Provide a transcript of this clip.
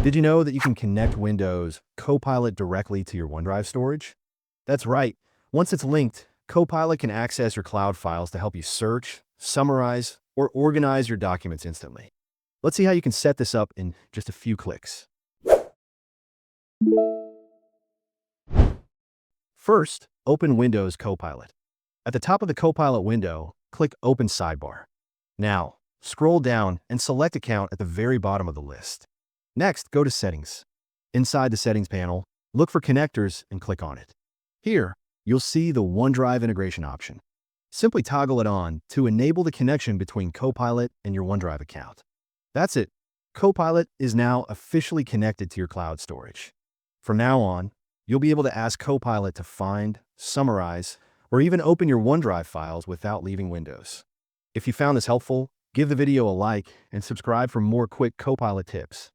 Did you know that you can connect Windows Copilot directly to your OneDrive storage? That's right. Once it's linked, Copilot can access your cloud files to help you search, summarize, or organize your documents instantly. Let's see how you can set this up in just a few clicks. First, open Windows Copilot. At the top of the Copilot window, click Open Sidebar. Now, scroll down and select Account at the very bottom of the list. Next, go to Settings. Inside the Settings panel, look for Connectors and click on it. Here, you'll see the OneDrive integration option. Simply toggle it on to enable the connection between Copilot and your OneDrive account. That's it. Copilot is now officially connected to your cloud storage. From now on, you'll be able to ask Copilot to find, summarize, or even open your OneDrive files without leaving Windows. If you found this helpful, give the video a like and subscribe for more quick Copilot tips.